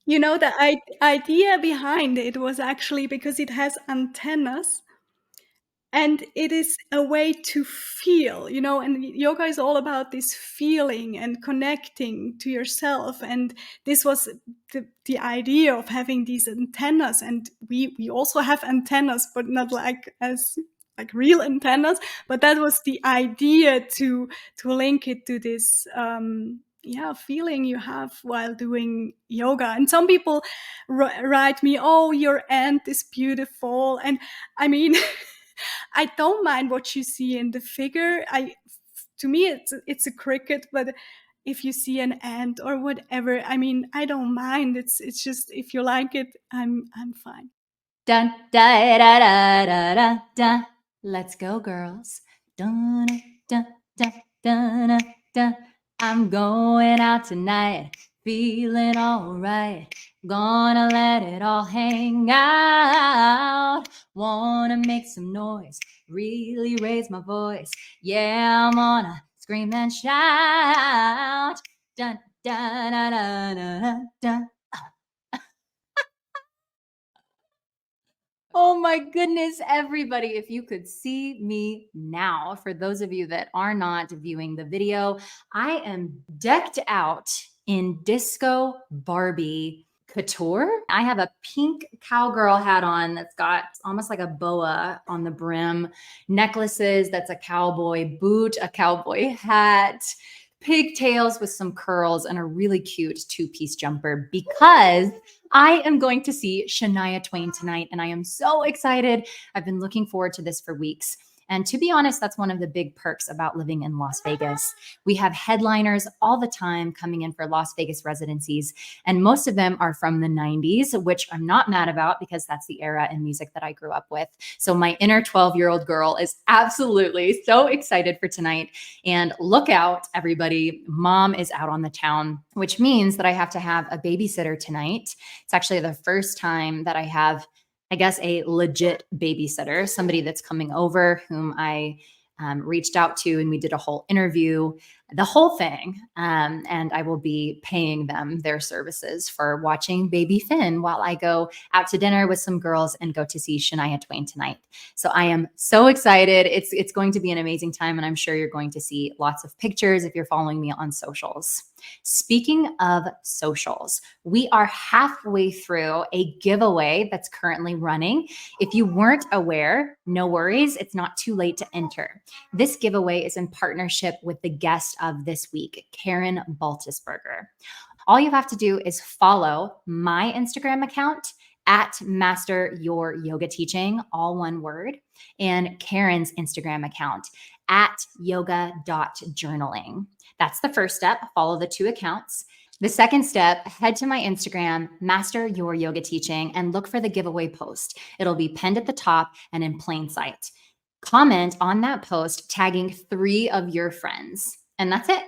The idea behind it was actually because it has antennas, and it is a way to feel, and yoga is all about this feeling and connecting to yourself. And this was the idea of having these antennas. And we also have antennas, but not like real antennas. But that was the idea to link it to this feeling you have while doing yoga. And some people write me, "Oh, your ant is beautiful." And I mean, I don't mind what you see in the figure. To me, it's a cricket, but if you see an ant or whatever, I mean, I don't mind. It's just, if you like it, I'm fine. Dun, da, da, da, da, da, da. Let's go, girls. Dun, dun, dun, dun, dun, dun. I'm going out tonight, feeling all right. Gonna let it all hang out. Wanna make some noise, really raise my voice. Yeah, I'm gonna scream and shout. Dun, dun, dun, dun, dun, dun. Oh my goodness, everybody, if you could see me now, for those of you that are not viewing the video, I am decked out in disco Barbie couture. I have a pink cowgirl hat on that's got almost like a boa on the brim, necklaces, that's a cowboy boot, a cowboy hat, pigtails with some curls, and a really cute two-piece jumper, because I am going to see Shania Twain tonight, and I am so excited. I've been looking forward to this for weeks. And to be honest, that's one of the big perks about living in Las Vegas. We have headliners all the time coming in for Las Vegas residencies, and most of them are from the 90s, which I'm not mad about because that's the era in music that I grew up with. So my inner 12-year-old girl is absolutely so excited for tonight. And look out, everybody, mom is out on the town, which means that I have to have a babysitter tonight. It's actually the first time that I have, I guess, a legit babysitter, somebody that's coming over whom I reached out to, and we did a whole interview, the whole thing. And I will be paying them their services for watching baby Finn while I go out to dinner with some girls and go to see Shania Twain tonight. So I am so excited. It's going to be an amazing time, and I'm sure you're going to see lots of pictures if you're following me on socials. Speaking of socials, we are halfway through a giveaway that's currently running. If you weren't aware, no worries, it's not too late to enter. This giveaway is in partnership with the guest of this week, Karin Baltisberger. All you have to do is follow my Instagram account at Master Your Yoga Teaching, all one word, and Karen's Instagram account at yoga.journaling. That's the first step. Follow the two accounts. The second step, head to my Instagram, Master Your Yoga Teaching, and look for the giveaway post. It'll be pinned at the top and in plain sight. Comment on that post, tagging 3 of your friends. And that's it.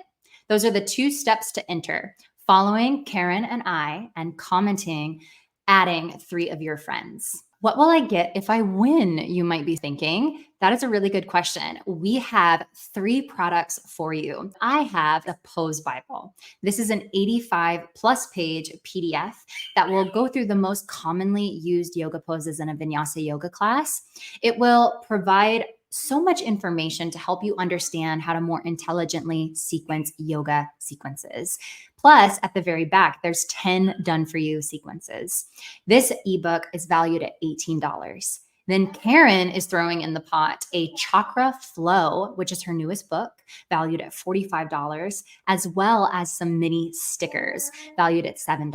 Those are the 2 steps to enter. Following Karin and I, and commenting, adding 3 of your friends. What will I get if I win? You might be thinking. That is a really good question. We have 3 products for you. I have the Pose Bible. This is an 85+ page PDF that will go through the most commonly used yoga poses in a vinyasa yoga class. It will provide so much information to help you understand how to more intelligently sequence yoga sequences. Plus, at the very back, there's 10 done for you sequences. This ebook is valued at $18. Then Karin is throwing in the pot a Chakra Flow, which is her newest book, valued at $45, as well as some mini stickers valued at $7.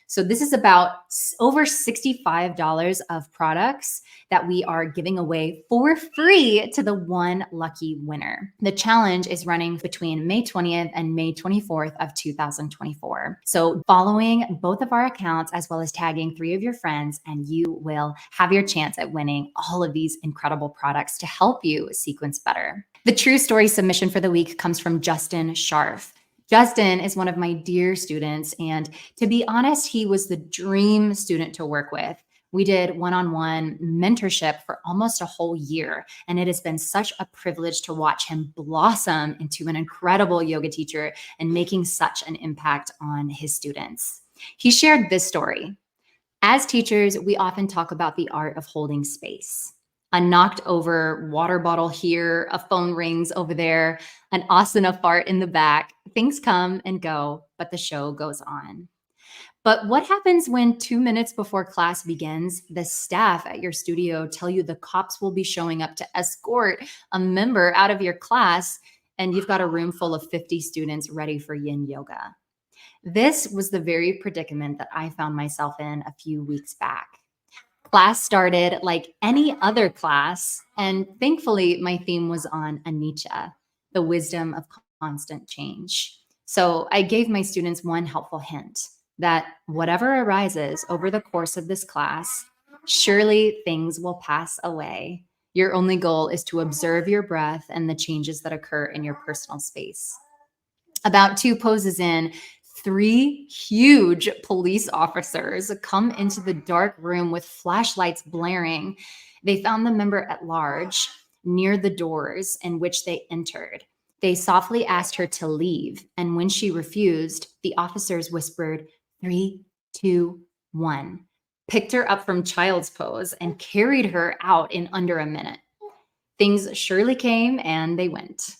So this is about over $65 of products that we are giving away for free to the one lucky winner. The challenge is running between May 20th and May 24th of 2024. So following both of our accounts, as well as tagging 3 of your friends, and you will have your chance at winning all of these incredible products to help you sequence better. The true story submission for the week comes from Justin Scharf. Justin is one of my dear students, and to be honest, he was the dream student to work with. We did one-on-one mentorship for almost a whole year, and it has been such a privilege to watch him blossom into an incredible yoga teacher and making such an impact on his students. He shared this story. As teachers, we often talk about the art of holding space. A knocked over water bottle here, a phone rings over there, an asana fart in the back. Things come and go, but the show goes on. But what happens when 2 minutes before class begins, the staff at your studio tell you the cops will be showing up to escort a member out of your class, and you've got a room full of 50 students ready for yin yoga? This was the very predicament that I found myself in a few weeks back. Class started like any other class, and thankfully my theme was on anicca, the wisdom of constant change. So I gave my students one helpful hint that whatever arises over the course of this class, surely things will pass away. Your only goal is to observe your breath and the changes that occur in your personal space. About 2 poses in, 3 huge police officers come into the dark room with flashlights blaring. They found the member at large near the doors in which they entered. They softly asked her to leave, and when she refused, the officers whispered, 3, 2, 1, picked her up from child's pose and carried her out in under a minute. Things surely came and they went.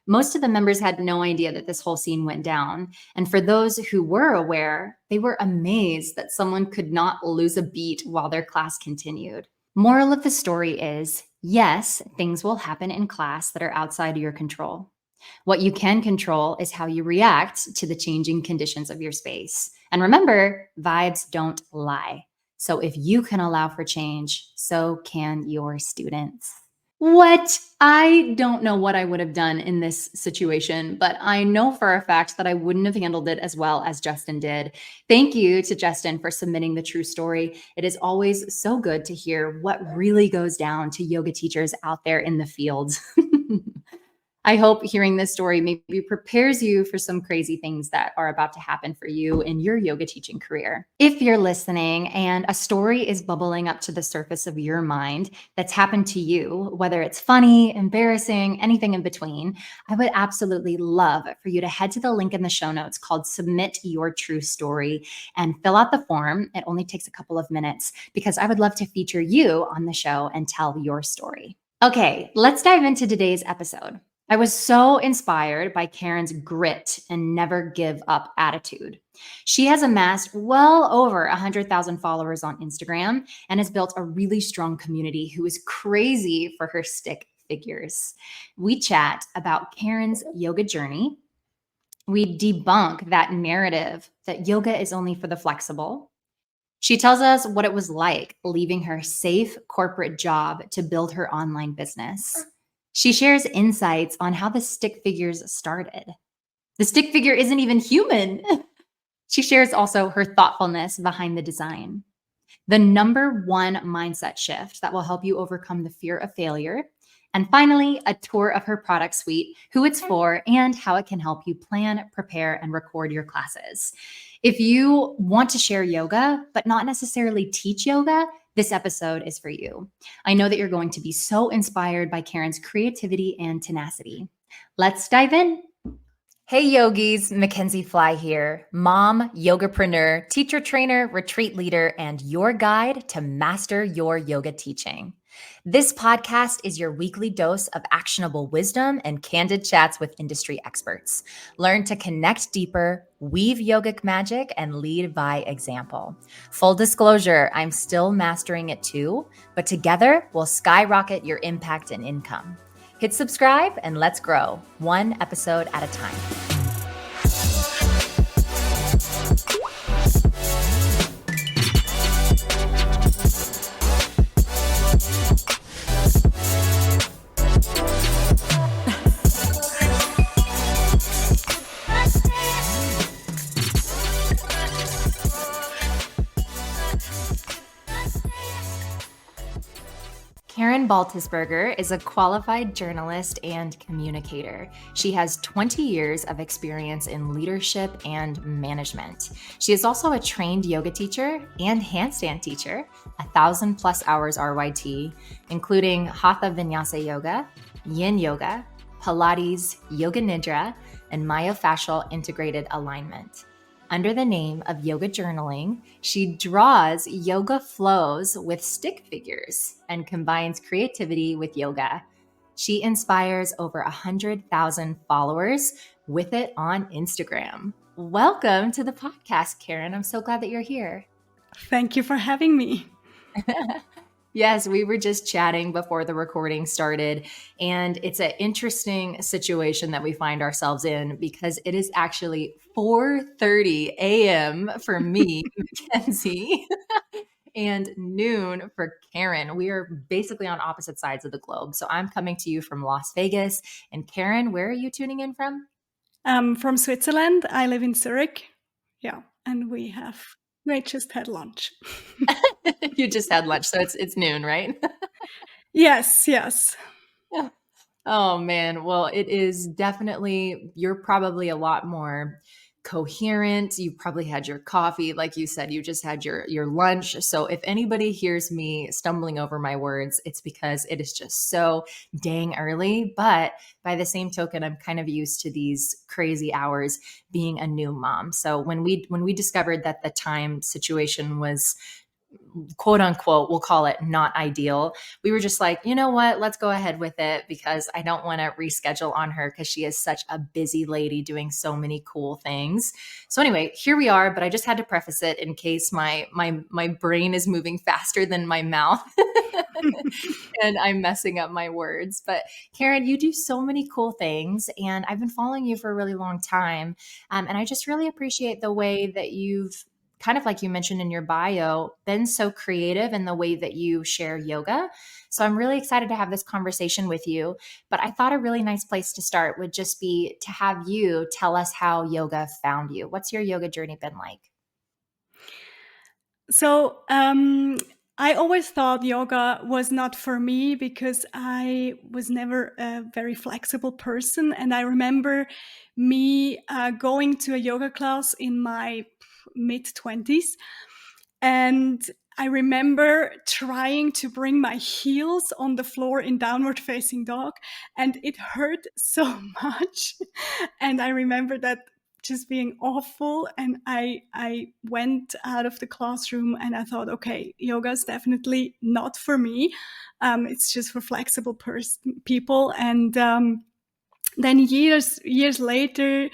Most of the members had no idea that this whole scene went down. And for those who were aware, they were amazed that someone could not lose a beat while their class continued. Moral of the story is, yes, things will happen in class that are outside of your control. What you can control is how you react to the changing conditions of your space. And remember, vibes don't lie. So if you can allow for change, so can your students. What? I don't know what I would have done in this situation, but I know for a fact that I wouldn't have handled it as well as Justin did. Thank you to Justin for submitting the true story. It is always so good to hear what really goes down to yoga teachers out there in the field. I hope hearing this story maybe prepares you for some crazy things that are about to happen for you in your yoga teaching career. If you're listening and a story is bubbling up to the surface of your mind that's happened to you, whether it's funny, embarrassing, anything in between, I would absolutely love for you to head to the link in the show notes called Submit Your True Story and fill out the form. It only takes a couple of minutes because I would love to feature you on the show and tell your story. Okay, let's dive into today's episode. I was so inspired by Karin's grit and never give up attitude. She has amassed well over 100,000 followers on Instagram and has built a really strong community who is crazy for her stick figures. We chat about Karin's yoga journey. We debunk that narrative that yoga is only for the flexible. She tells us what it was like leaving her safe corporate job to build her online business. She shares insights on how the stick figures started. The stick figure isn't even human. She shares also her thoughtfulness behind the design. The number 1 mindset shift that will help you overcome the fear of failure. And finally, a tour of her product suite, who it's for, and how it can help you plan, prepare, and record your classes. If you want to share yoga, but not necessarily teach yoga, this episode is for you. I know that you're going to be so inspired by Karin's creativity and tenacity. Let's dive in. Hey yogis, MAKENZIE Fly here, mom, yogapreneur, teacher trainer, retreat leader, and your guide to master your yoga teaching. This podcast is your weekly dose of actionable wisdom and candid chats with industry experts. Learn to connect deeper, weave yogic magic, and lead by example. Full disclosure, I'm still mastering it too, but together we'll skyrocket your impact and income. Hit subscribe and let's grow, one episode at a time. Karin Baltisberger is a qualified journalist and communicator. She has 20 years of experience in leadership and management. She is also a trained yoga teacher and handstand teacher, 1,000+ hours RYT, including Hatha Vinyasa Yoga, Yin Yoga, Pilates, Yoga Nidra, and myofascial integrated alignment. Under the name of Yoga Journaling, she draws yoga flows with stick figures and combines creativity with yoga. She inspires over 100,000 followers with it on Instagram. Welcome to the podcast, Karin. I'm so glad that you're here. Thank you for having me. Yes, we were just chatting before the recording started, and it's an interesting situation that we find ourselves in because it is actually 4:30 a.m. for me, Mackenzie, and noon for Karin. We are basically on opposite sides of the globe. So I'm coming to you from Las Vegas, and Karin, where are you tuning in from? From Switzerland. I live in Zurich. Yeah, and we just had lunch. You just had lunch, so it's noon, right? Yes, yes. Oh man, well, it is definitely, you're probably a lot more coherent. You probably had your coffee, like you said, you just had your lunch. So if anybody hears me stumbling over my words, it's because it is just so dang early. But by the same token, I'm kind of used to these crazy hours being a new mom. So when we discovered that the time situation was quote unquote, we'll call it not ideal, we were just like, you know what, let's go ahead with it because I don't want to reschedule on her because she is such a busy lady doing so many cool things. So anyway, here we are, but I just had to preface it in case my brain is moving faster than my mouth and I'm messing up my words. But Karin, you do so many cool things, and I've been following you for a really long time. And I just really appreciate the way that you've kind of like you mentioned in your bio, been so creative in the way that you share yoga. So I'm really excited to have this conversation with you. But I thought a really nice place to start would just be to have you tell us how yoga found you. What's your yoga journey been like? So, I always thought yoga was not for me because I was never a very flexible person. And I remember me going to a yoga class in my mid-20s. And I remember trying to bring my heels on the floor in downward facing dog, and it hurt so much. And I remember that just being awful. And I went out of the classroom and I thought, okay, yoga is definitely not for me. It's just for flexible people. And then years later,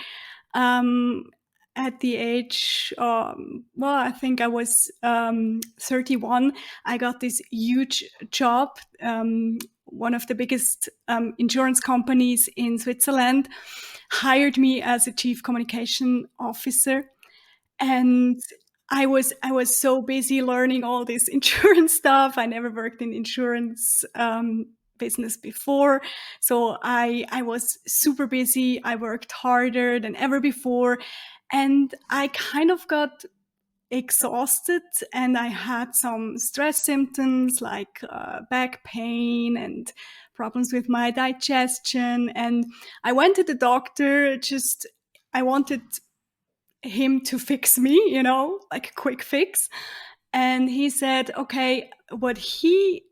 um, at the age, well, I think I was 31, I got this huge job. One of the biggest insurance companies in Switzerland hired me as a chief communication officer. And I was so busy learning all this insurance stuff. I never worked in insurance business before, so I was super busy. I worked harder than ever before, and I kind of got exhausted, and I had some stress symptoms like back pain and problems with my digestion. And I went to the doctor. Just I wanted him to fix me, like a quick fix. And he said, okay, what he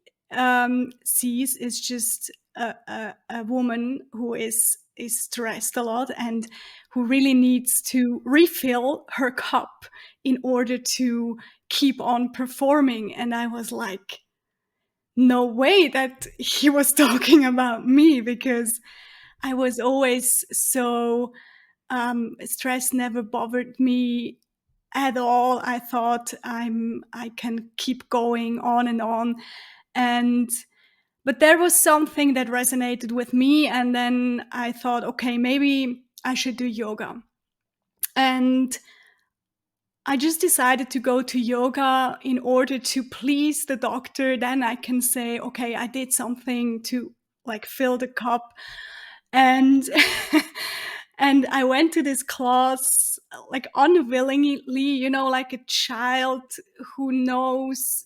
sees is just a woman who is stressed a lot and who really needs to refill her cup in order to keep on performing. And I was like, no way that he was talking about me, because I was always so stress never bothered me at all. I thought I can keep going on and on. And but there was something that resonated with me, and then I thought, okay, maybe I should do yoga. And I just decided to go to yoga in order to please the doctor. Then I can say, okay, I did something to like fill the cup. And and I went to this class like unwillingly, like a child who knows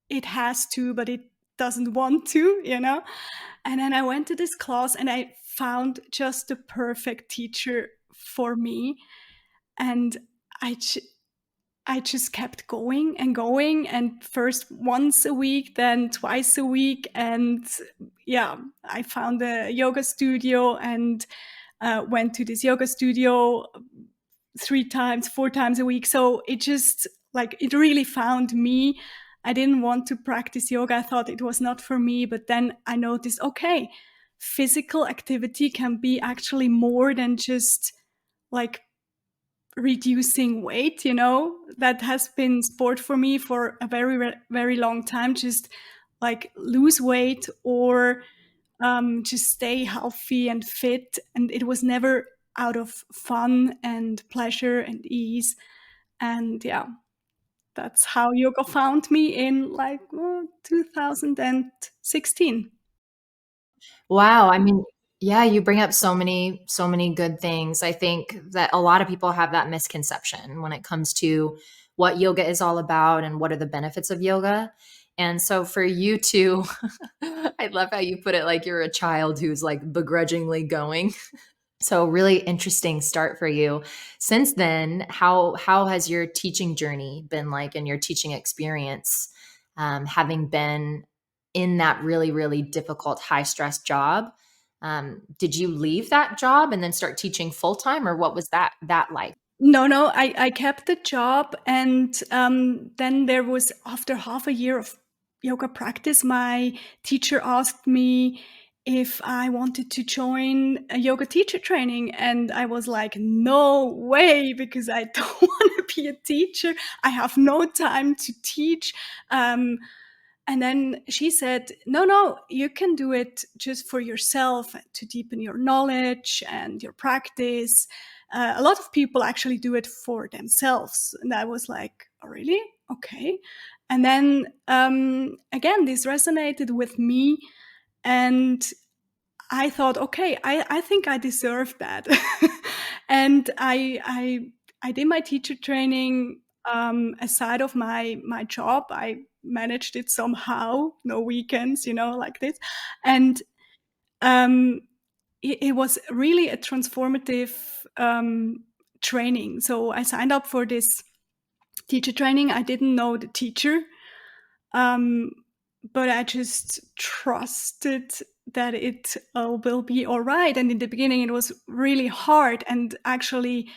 it has to, but it doesn't want to. And then I went to this class and I found just the perfect teacher for me. And I, I just kept going and going, and first once a week, then twice a week. And yeah, I found a yoga studio and went to this yoga studio 3 times, 4 times a week. So it just like it really found me. I didn't want to practice yoga. I thought it was not for me, but then I noticed, okay, physical activity can be actually more than just like reducing weight, you know. That has been sport for me for a very very long time, just like lose weight or just stay healthy and fit. And it was never out of fun and pleasure and ease. And yeah, that's how yoga found me in like 2016. Wow. I mean, yeah, you bring up so many good things. I think that a lot of people have that misconception when it comes to what yoga is all about and what are the benefits of yoga. And so for you to, I love how you put it like you're a child who's like begrudgingly going. So really interesting start for you. Since then, how has your teaching journey been like and your teaching experience, having been in that really difficult high stress job? Did you leave that job and then start teaching full time, or what was that like? No, no, I kept the job. And then there was, after half a year of yoga practice, my teacher asked me if I wanted to join a yoga teacher training. And I was like, no way, because I don't want to be a teacher. I have no time to teach. Um, and then she said, no, no, you can do it just for yourself to deepen your knowledge and your practice. A lot of people actually do it for themselves. And I was like, oh, really? Okay. And then again, this resonated with me. And I thought, okay, I think I deserve that. And I did my teacher training aside of my job. I managed it somehow, no weekends, you know, like this. And um, it was really a transformative training. So I signed up for this teacher training. I didn't know the teacher. Um, but I just trusted that it will be all right. And in the beginning, it was really hard. And actually,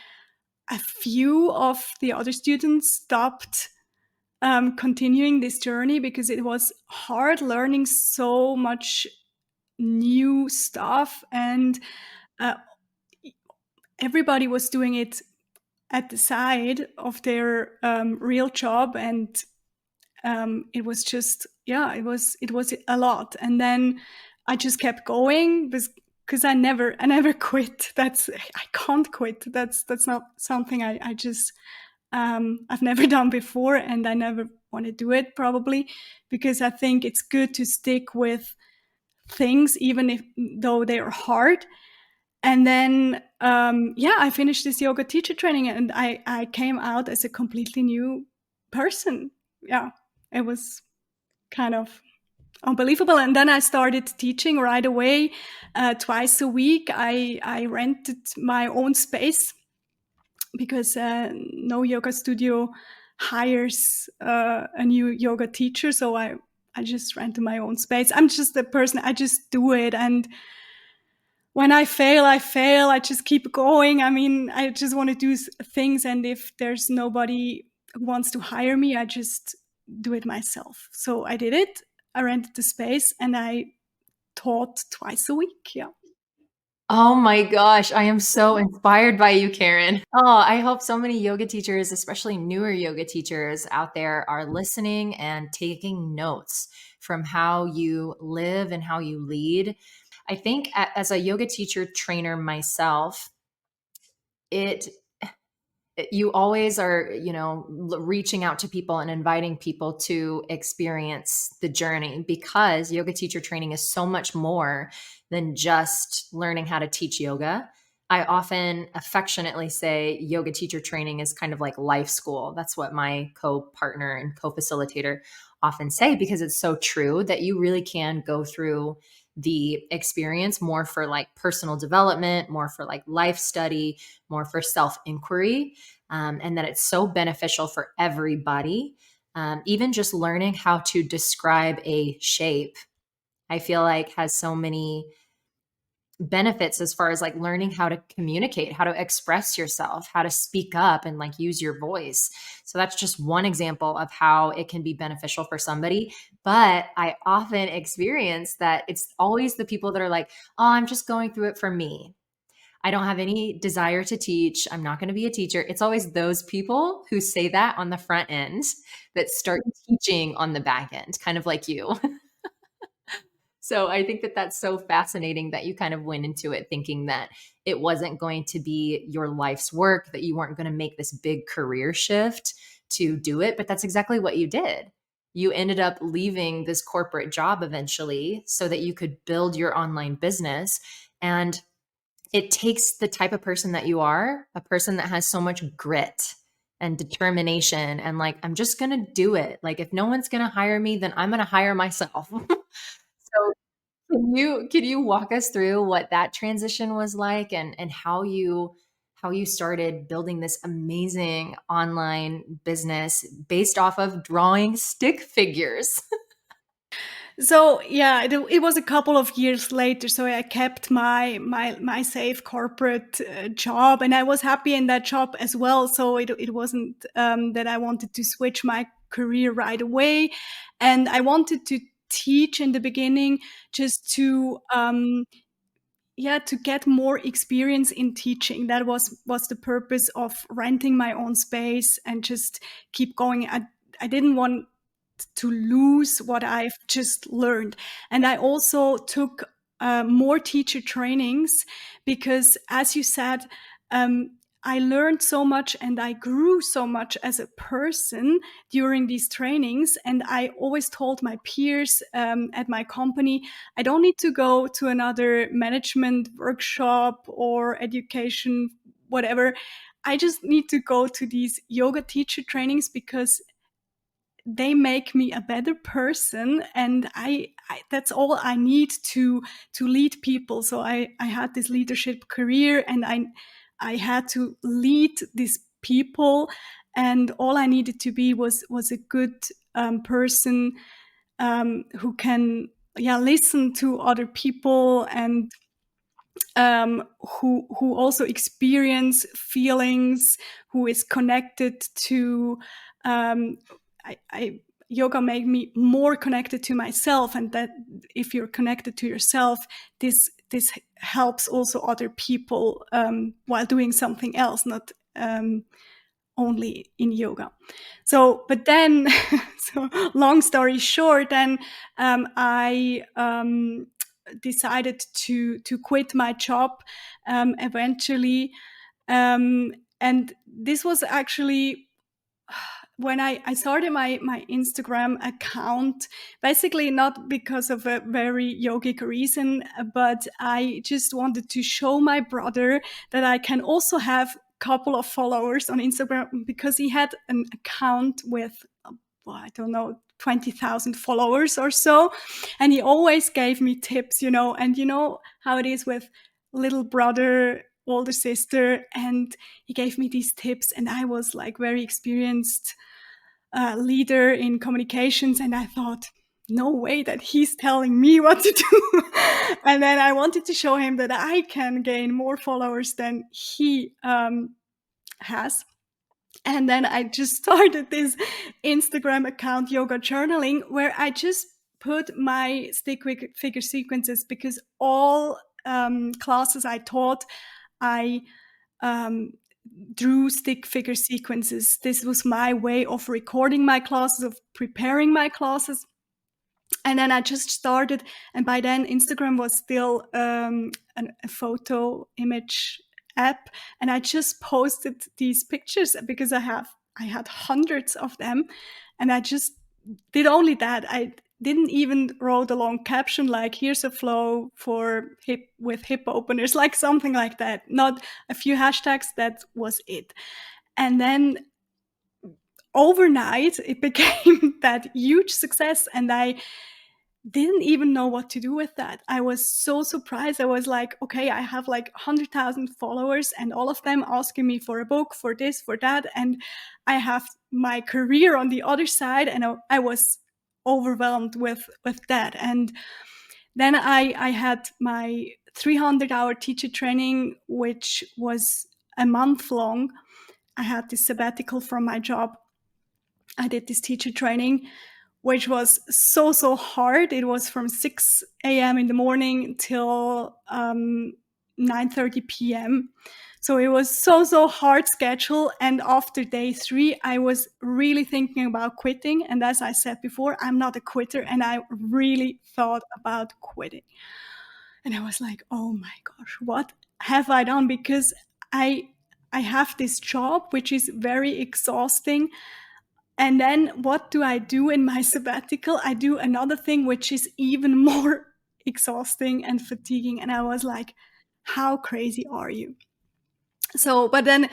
a few of the other students stopped continuing this journey because it was hard learning so much new stuff. And uh, everybody was doing it at the side of their real job. And it was just, yeah, it was a lot. And then I just kept going because I never quit. I can't quit. That's not something I just I've never done before, and I never want to do it, probably because I think it's good to stick with things even if though they are hard. And then yeah, I finished this yoga teacher training, and I came out as a completely new person. Yeah, it was kind of unbelievable. And then I started teaching right away, twice a week. I rented my own space because no yoga studio hires a new yoga teacher. So I just rented my own space. I'm just a person, I just do it. And when I fail, I fail. I just keep going. I mean, I just want to do things. And if there's nobody who wants to hire me, I just do it myself. So I did it. I rented the space and I taught twice a week. Yeah. Oh my gosh, I am so inspired by you, Karen. Oh, I hope so many yoga teachers, especially newer yoga teachers out there, are listening and taking notes from how you live and how you lead. I think as a yoga teacher trainer myself, it you always are, reaching out to people and inviting people to experience the journey, because yoga teacher training is so much more than just learning how to teach yoga. I often affectionately say yoga teacher training is kind of like life school. That's what my co-partner and co-facilitator often say, because it's so true that you really can go through the experience more for like personal development, more for like life study, more for self inquiry, and that it's so beneficial for everybody. Even just learning how to describe a shape, I feel like has so many benefits as far as like learning how to communicate, how to express yourself, how to speak up and like use your voice. So that's just one example of how it can be beneficial for somebody. But I often experience that it's always the people that are like, oh, I'm just going through it for me. I don't have any desire to teach. I'm not going to be a teacher. It's always those people who say that on the front end that start teaching on the back end, kind of like you. So I think that that's so fascinating that you kind of went into it thinking that it wasn't going to be your life's work, that you weren't going to make this big career shift to do it. But that's exactly what you did. You ended up leaving this corporate job eventually so that you could build your online business. And it takes the type of person that you are, a person that has so much grit and determination and like, I'm just going to do it. Like, if no one's going to hire me, then I'm going to hire myself. So can you walk us through what that transition was like and how you started building this amazing online business based off of drawing stick figures? So yeah, it was a couple of years later. So I kept my safe corporate job, and I was happy in that job as well. So it wasn't that I wanted to switch my career right away, and I wanted to teach in the beginning just to yeah, to get more experience in teaching. That was the purpose of renting my own space and just keep going. I didn't want to lose what I've just learned. And I also took more teacher trainings because, as you said, I learned so much and I grew so much as a person during these trainings. And I always told my peers at my company, I don't need to go to another management workshop or education, whatever. I just need to go to these yoga teacher trainings because they make me a better person, and I that's all I need to lead people. So I had this leadership career, and I had to lead these people, and all I needed to be was a good person who can, yeah, listen to other people, and who also experience feelings, who is connected to I yoga made me more connected to myself, and that if you're connected to yourself, this helps also other people while doing something else, not only in yoga. So, but then, so long story short, then I decided to quit my job eventually, and this was actually when I started my Instagram account, basically not because of a very yogic reason, but I just wanted to show my brother that I can also have a couple of followers on Instagram, because he had an account with, well, I don't know, 20,000 followers or so. And he always gave me tips, and you know how it is with little brother, older sister, and he gave me these tips, and I was like very experienced leader in communications, and I thought, no way that he's telling me what to do. And then I wanted to show him that I can gain more followers than he has. And then I just started this Instagram account, Yoga Journaling, where I just put my stick figure sequences, because all classes I taught, I um, drew stick figure sequences. This was my way of recording my classes, of preparing my classes. And then I just started, and by then Instagram was still a photo image app, and I just posted these pictures because I had hundreds of them, and I just did only that. I didn't even wrote a long caption like, here's a flow for hip openers, like something like that. Not a few hashtags, that was it. And then overnight it became that huge success, and I didn't even know what to do with that. I was so surprised. I was like, okay, I have like 100,000 followers, and all of them asking me for a book, for this, for that. And I have my career on the other side, and I was overwhelmed with that. And then I had my 300-hour teacher training, which was a month long. I had this sabbatical from my job. I did this teacher training, which was so hard. It was from 6 a.m. in the morning till 9:30 p.m. So it was so hard schedule. And after day 3, I was really thinking about quitting. And as I said before, I'm not a quitter, and I really thought about quitting. And I was like, oh my gosh, what have I done? Because I have this job which is very exhausting. And then what do I do in my sabbatical? I do another thing which is even more exhausting and fatiguing. And I was like, how crazy are you? So, but then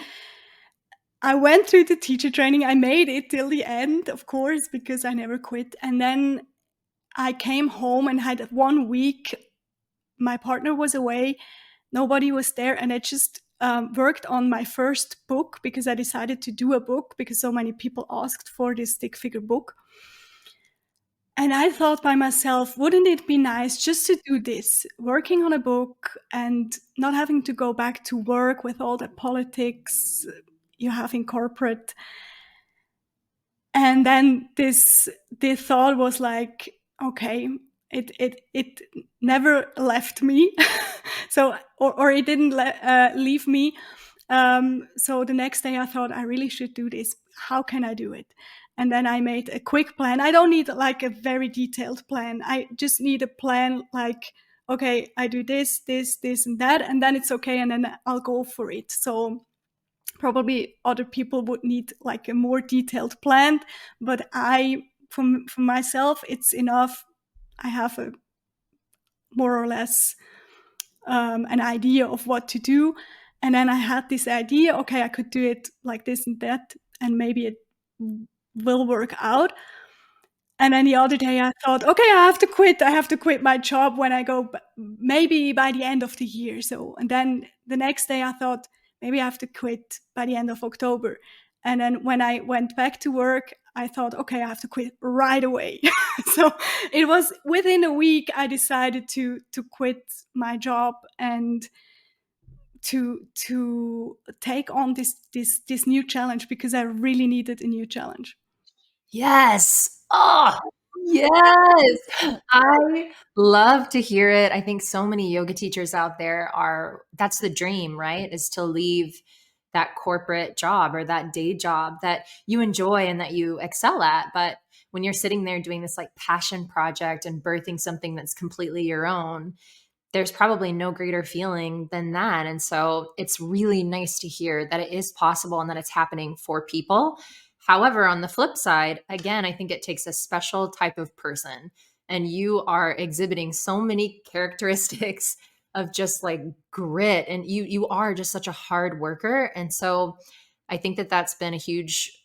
I went through the teacher training. I made it till the end, of course, because I never quit. And then I came home and had 1 week. My partner was away. Nobody was there. And I just worked on my first book, because I decided to do a book because so many people asked for this stick figure book. And I thought by myself, wouldn't it be nice just to do this, working on a book and not having to go back to work with all the politics you have in corporate. And then this thought was like, okay, it never left me. So, or it didn't leave me. So the next day I thought, I really should do this. How can I do it? And then I made a quick plan. I don't need like a very detailed plan. I just need a plan like, okay, I do this, and that, and then it's okay. And then I'll go for it. So probably other people would need like a more detailed plan, but from myself, it's enough. I have a more or less an idea of what to do. And then I had this idea, okay, I could do it like this and that, and maybe it will work out. And then the other day I thought, okay, I have to quit my job when I go, maybe by the end of the year. So, and then the next day I thought, maybe I have to quit by the end of October. And then when I went back to work, I thought, okay, I have to quit right away. So it was within a week I decided to quit my job and to take on this new challenge, because I really needed a new challenge. Yes. Oh, yes. I love to hear it. I think so many yoga teachers out there that's the dream, right? Is to leave that corporate job or that day job that you enjoy and that you excel at. But when you're sitting there doing this like passion project and birthing something that's completely your own, there's probably no greater feeling than that. And so it's really nice to hear that it is possible and that it's happening for people. However, on the flip side, again, I think it takes a special type of person. And you are exhibiting so many characteristics of just like grit. And you are just such a hard worker. And so I think that that's been a huge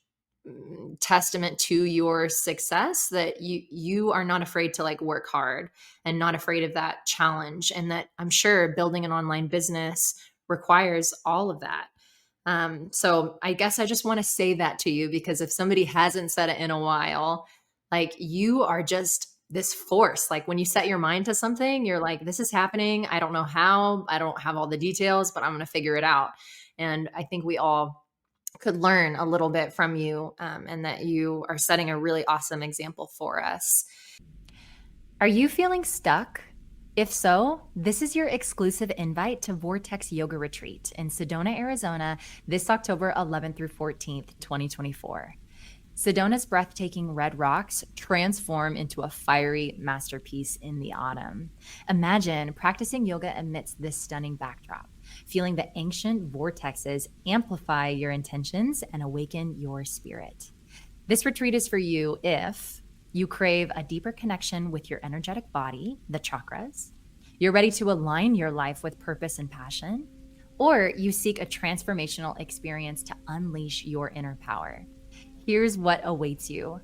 testament to your success, that you are not afraid to like work hard and not afraid of that challenge, and that I'm sure building an online business requires all of that. So I guess I just want to say that to you, because if somebody hasn't said it in a while, like you are just this force. Like when you set your mind to something, you're like, this is happening. I don't know how, I don't have all the details, but I'm going to figure it out. And I think we all could learn a little bit from you, and that you are setting a really awesome example for us. Are you feeling stuck? If so, this is your exclusive invite to Vortex Yoga Retreat in Sedona, Arizona, this October 11th through 14th, 2024. Sedona's breathtaking red rocks transform into a fiery masterpiece in the autumn. Imagine practicing yoga amidst this stunning backdrop, feeling the ancient vortexes amplify your intentions and awaken your spirit. This retreat is for you if you crave a deeper connection with your energetic body, the chakras, you're ready to align your life with purpose and passion, or you seek a transformational experience to unleash your inner power. Here's what awaits you: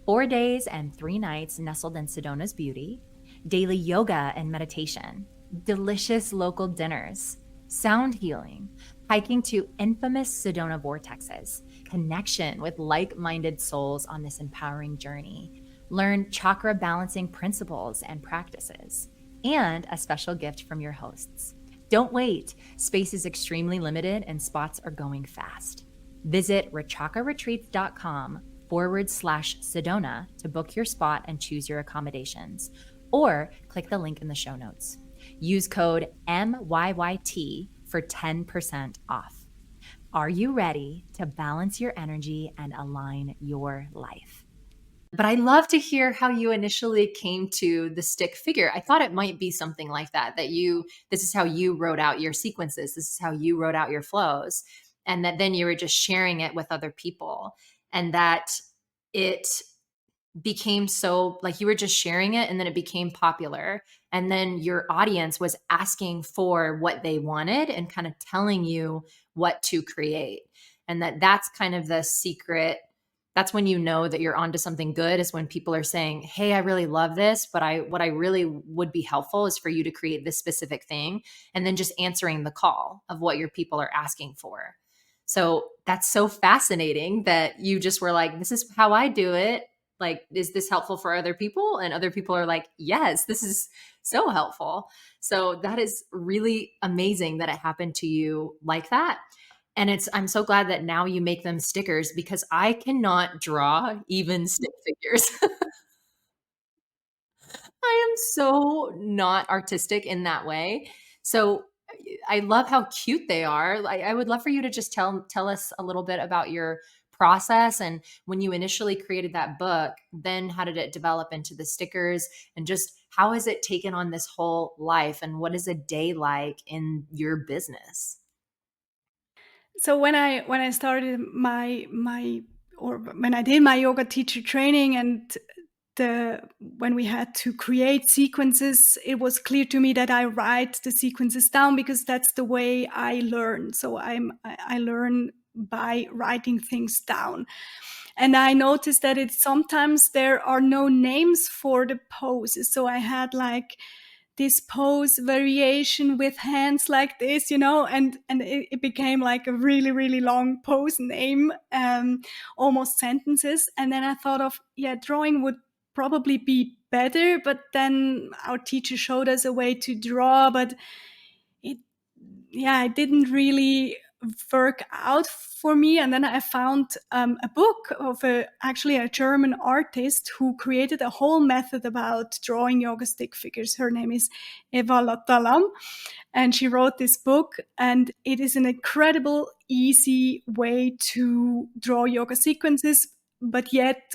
4 days and 3 nights nestled in Sedona's beauty, daily yoga and meditation, delicious local dinners, sound healing, hiking to infamous Sedona vortexes, connection with like-minded souls on this empowering journey, learn chakra balancing principles and practices, and a special gift from your hosts. Don't wait. Space is extremely limited and spots are going fast. Visit rachakaretreats.com/Sedona to book your spot and choose your accommodations, or click the link in the show notes. Use code MYYT for 10% off. Are you ready to balance your energy and align your life? But I love to hear how you initially came to the stick figure. I thought it might be something like that, this is how you wrote out your sequences, this is how you wrote out your flows, and that then you were just sharing it with other people. And that it became so, like, you were just sharing it and then it became popular. And then your audience was asking for what they wanted and kind of telling you what to create. And that's kind of the secret. That's when you know that you're onto something good, is when people are saying, "Hey, I really love this, but what I really would be helpful is for you to create this specific thing." And then just answering the call of what your people are asking for. So that's so fascinating that you just were like, "This is how I do it. Like, is this helpful for other people?" And other people are like, "Yes, this is so helpful." So that is really amazing that it happened to you like that. And I'm so glad that now you make them stickers, because I cannot draw even stick figures. I am so not artistic in that way. So I love how cute they are. I would love for you to just tell us a little bit about your process, and when you initially created that book, then how did it develop into the stickers, and just how has it taken on this whole life, and what is a day like in your business? So when I started my or when I did my yoga teacher training, and when we had to create sequences, it was clear to me that I write the sequences down, because that's the way I learn. So I learn by writing things down. And I noticed that sometimes there are no names for the poses. So I had like this pose variation with hands like this, and it became like a really, really long pose name, almost sentences. And then I thought of, yeah, drawing would probably be better, but then our teacher showed us a way to draw, but it it didn't really work out for me. And then I found a book of actually a German artist who created a whole method about drawing yoga stick figures. Her name is Eva Lottalam, and she wrote this book, and it is an incredible easy way to draw yoga sequences, but yet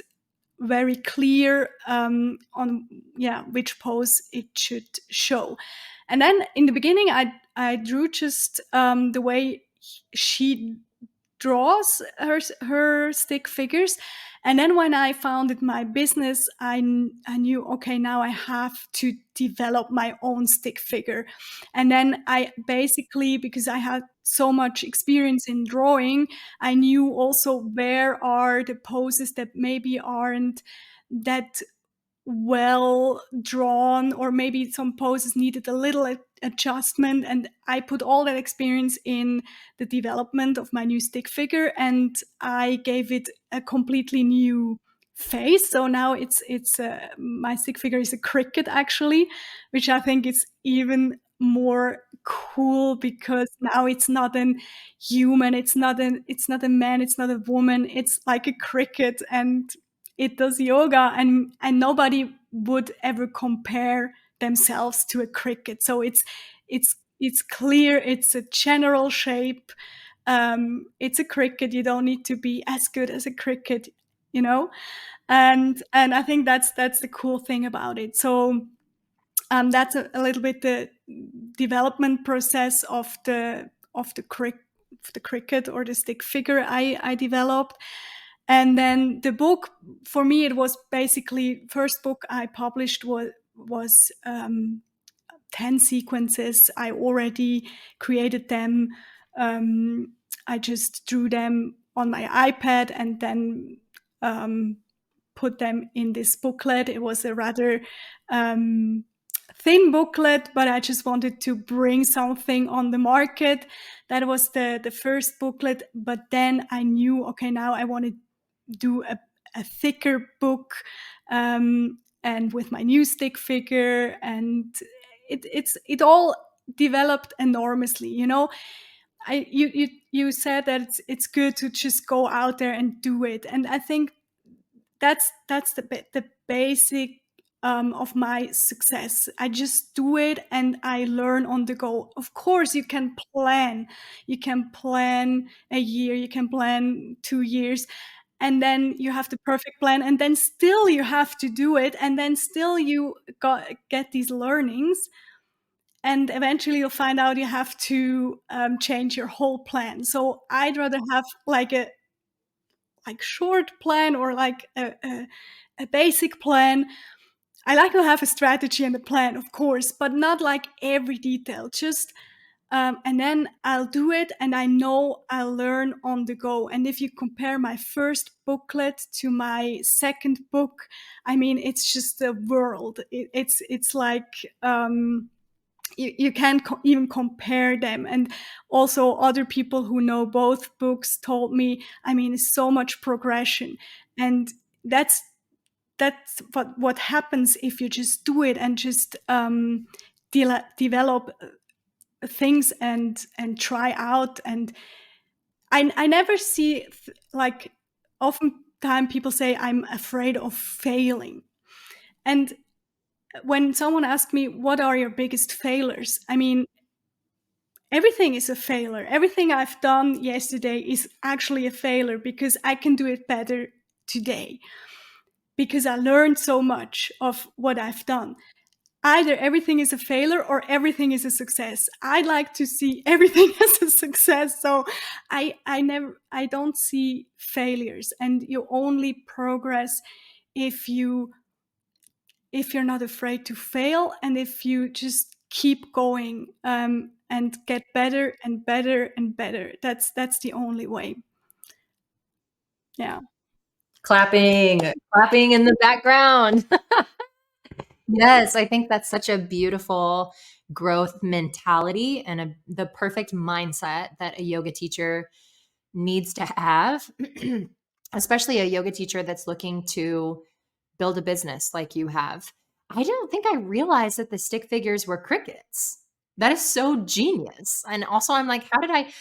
very clear on which pose it should show. And then in the beginning, I drew just the way she draws her stick figures. And then when I founded my business, I knew, okay, now I have to develop my own stick figure. And then I basically, because I had so much experience in drawing, I knew also where are the poses that maybe aren't that well drawn, or maybe some poses needed a little adjustment. And I put all that experience in the development of my new stick figure, and I gave it a completely new face. So now it's my stick figure is a cricket, actually, which I think is even more cool, because now it's not an human, it's not a man, it's not a woman, it's like a cricket, and it does yoga, and nobody would ever compare themselves to a cricket. So it's clear, it's a general shape. It's a cricket. You don't need to be as good as a cricket, you know. And I think that's the cool thing about it. So that's a little bit the development process of the cricket or the stick figure I developed. And then the book, for me, it was basically first book I published was 10 sequences. I already created them. I just drew them on my iPad and then put them in this booklet. It was a rather thin booklet, but I just wanted to bring something on the market. That was the first booklet. But then I knew, okay, now I want to do a thicker book, and with my new stick figure. And it all developed enormously, you know. You said that it's good to just go out there and do it, and I think that's the basic of my success. I just do it and I learn on the go. Of course, you can plan a year, you can plan 2 years, and then you have the perfect plan, and then still you have to do it, and then still you get these learnings, and eventually you'll find out you have to change your whole plan. So I'd rather have like a short plan, or like a basic plan. I like to have a strategy and a plan, of course, but not like every detail. Just and then I'll do it, and I know I'll learn on the go. And if you compare my first booklet to my second book, I mean, it's just a world. It's like you can't even compare them. And also other people who know both books told me, I mean, it's so much progression. And that's what happens if you just do it and just develop things and try out. And I never see, like, oftentimes people say I'm afraid of failing. And when someone asks me, what are your biggest failures? I mean, everything is a failure. Everything I've done yesterday is actually a failure, because I can do it better today, because I learned so much of what I've done. Either everything is a failure or everything is a success. I like to see everything as a success. So I don't see failures, and you only progress if you're not afraid to fail, and if you just keep going and get better and better and better. That's the only way. Yeah. Clapping, clapping in the background. Yes, I think that's such a beautiful growth mentality and the perfect mindset that a yoga teacher needs to have, especially a yoga teacher that's looking to build a business like you have. I don't think I realized that the stick figures were crickets. That is so genius. And also, I'm like, how did I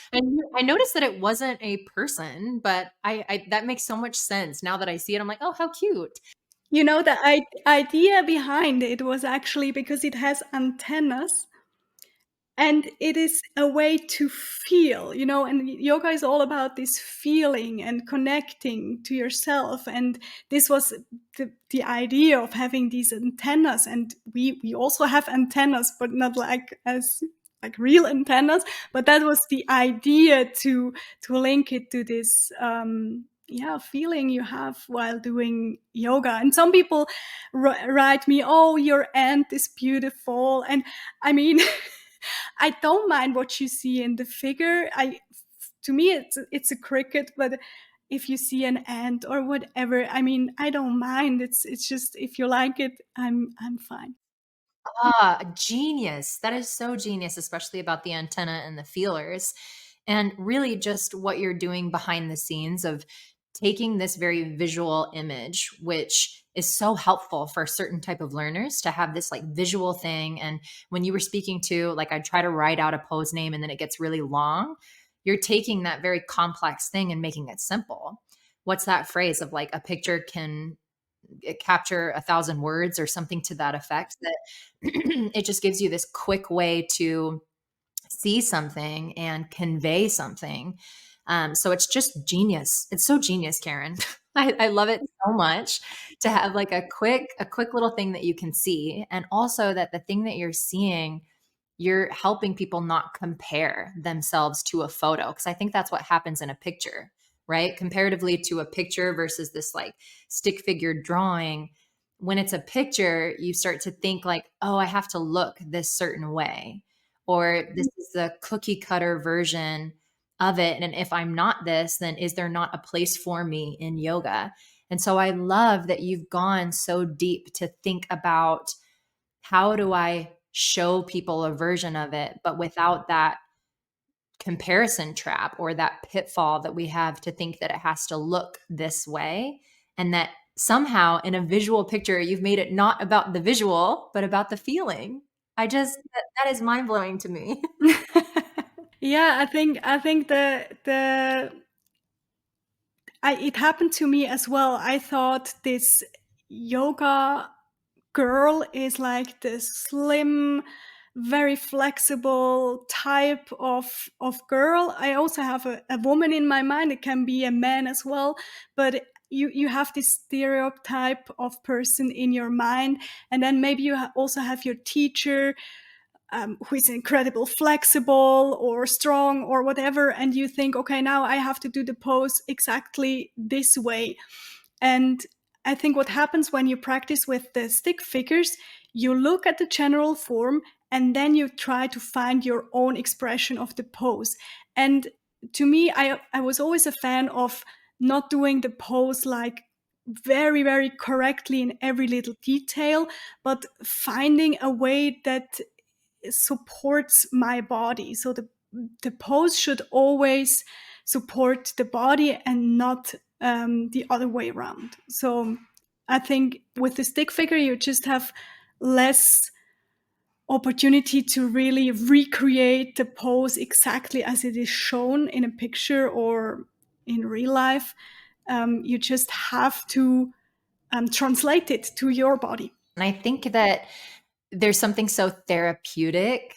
noticed that it wasn't a person, but I that makes so much sense now that I see it. I'm like, oh, how cute. You know, the idea behind it was actually because it has antennas, and it is a way to feel, you know. And yoga is all about this feeling and connecting to yourself. And this was the idea of having these antennas. And we also have antennas, but not like as like real antennas. But that was the idea, to link it to this feeling you have while doing yoga. And some people write me, oh, your ant is beautiful. And I mean, I don't mind what you see in the figure. To me, it's a cricket, but if you see an ant or whatever, I mean, I don't mind. It's just, if you like it, I'm fine. Ah, genius. That is so genius, especially about the antenna and the feelers. And really just what you're doing behind the scenes of taking this very visual image, which is so helpful for certain type of learners to have this like visual thing. And when you were speaking to, like, I try to write out a pose name and then it gets really long, you're taking that very complex thing and making it simple. What's that phrase of like a picture can capture 1,000 words or something to that effect, that it just gives you this quick way to see something and convey something. So it's just genius. It's so genius, Karin. I love it so much to have like a quick little thing that you can see. And also that the thing that you're seeing, you're helping people not compare themselves to a photo. Cause I think that's what happens in a picture, right? Comparatively to a picture versus this like stick figure drawing. When it's a picture, you start to think like, oh, I have to look this certain way, or this is the cookie cutter version of it. And if I'm not this, then is there not a place for me in yoga? And so I love that you've gone so deep to think about, how do I show people a version of it, but without that comparison trap or that pitfall that we have to think that it has to look this way, and that somehow in a visual picture you've made it not about the visual but about the feeling. That is mind blowing to me. Yeah, I think it happened to me as well. I thought this yoga girl is like the slim, very flexible type of girl. I also have a woman in my mind. It can be a man as well, but you have this stereotype of person in your mind, and then maybe you also have your teacher, who is incredible flexible or strong or whatever, and you think, okay, now I have to do the pose exactly this way. And I think what happens when you practice with the stick figures, you look at the general form and then you try to find your own expression of the pose. And to me, I was always a fan of not doing the pose like very, very correctly in every little detail, but finding a way that supports my body. So the pose should always support the body and not the other way around. So I think with the stick figure, you just have less opportunity to really recreate the pose exactly as it is shown in a picture or in real life. You just have to translate it to your body. And I think that there's something so therapeutic.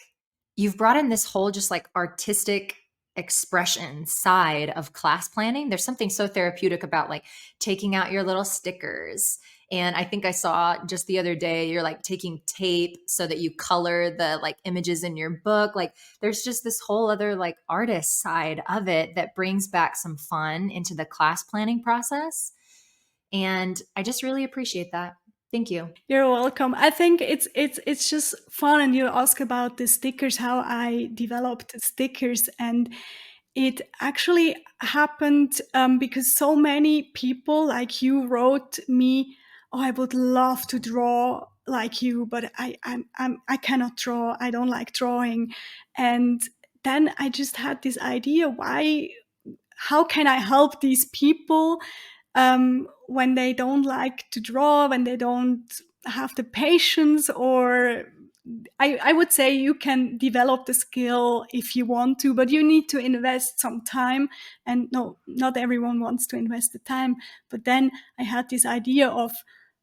You've brought in this whole just like artistic expression side of class planning. There's something so therapeutic about like taking out your little stickers. And I think I saw just the other day, you're like taking tape so that you color the like images in your book. Like there's just this whole other like artist side of it that brings back some fun into the class planning process. And I just really appreciate that. Thank you. You're welcome. I think it's just fun, and you ask about the stickers, how I developed the stickers, and it actually happened because so many people like you wrote me, "Oh, I would love to draw like you, but I cannot draw. I don't like drawing," and then I just had this idea: why? How can I help these people when they don't like to draw, when they don't have the patience, or I would say you can develop the skill if you want to, but you need to invest some time. And no, not everyone wants to invest the time. But then I had this idea of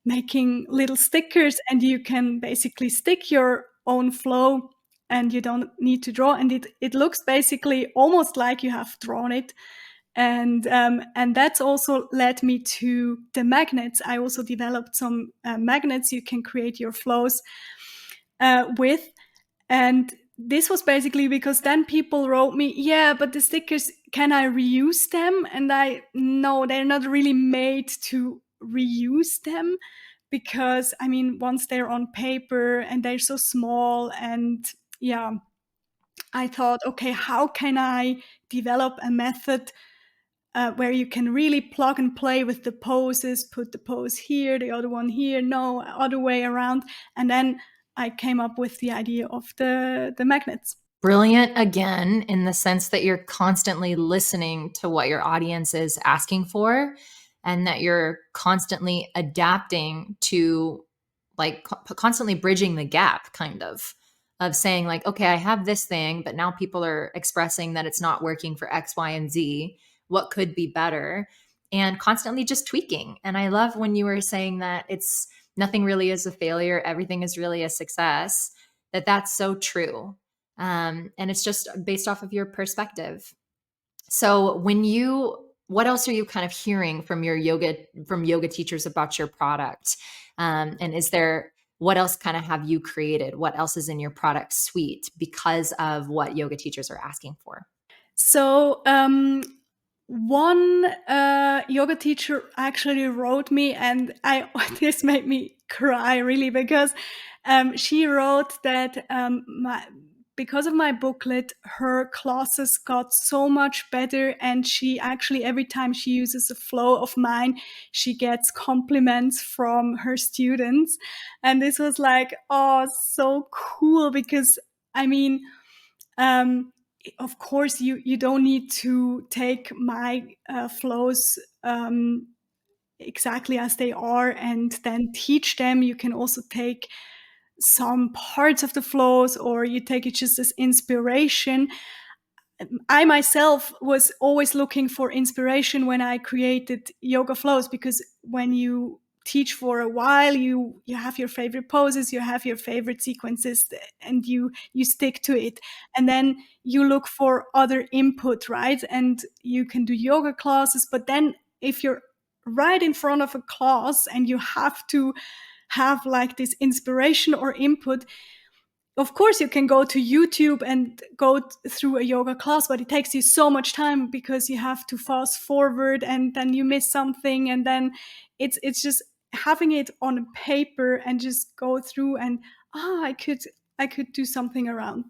making little stickers, and you can basically stick your own flow and you don't need to draw. And it looks basically almost like you have drawn it, and that's also led me to the magnets. I also developed some magnets you can create your flows with, and this was basically because then people wrote me, yeah, but the stickers, can I reuse them? And I, no, they're not really made to reuse them, because I mean, once they're on paper and they're so small, and yeah, I thought, okay, how can I develop a method where you can really plug and play with the poses, put the pose here, the other one here, no, other way around. And then I came up with the idea of the magnets. Brilliant again, in the sense that you're constantly listening to what your audience is asking for, and that you're constantly adapting to like constantly bridging the gap kind of saying like, okay, I have this thing, but now people are expressing that it's not working for X, Y, and Z. What could be better? And constantly just tweaking. And I love when you were saying that it's nothing really is a failure, everything is really a success, that that's so true. And it's just based off of your perspective. So what else are you kind of hearing from yoga teachers about your product? And what else kind of have you created? What else is in your product suite because of what yoga teachers are asking for? So one yoga teacher actually wrote me, and I this made me cry really, because she wrote that because of my booklet, her classes got so much better, and she actually, every time she uses a flow of mine, she gets compliments from her students. And this was like, oh, so cool, because I mean, um, of course, you don't need to take my flows exactly as they are and then teach them. You can also take some parts of the flows, or you take it just as inspiration. I myself was always looking for inspiration when I created yoga flows, because when you teach for a while, you have your favorite poses, you have your favorite sequences, and you stick to it. And then you look for other input, right? And you can do yoga classes, but then if you're right in front of a class and you have to have like this inspiration or input, of course you can go to YouTube and go through a yoga class, but it takes you so much time because you have to fast forward and then you miss something, and then it's just having it on paper and just go through and I could do something around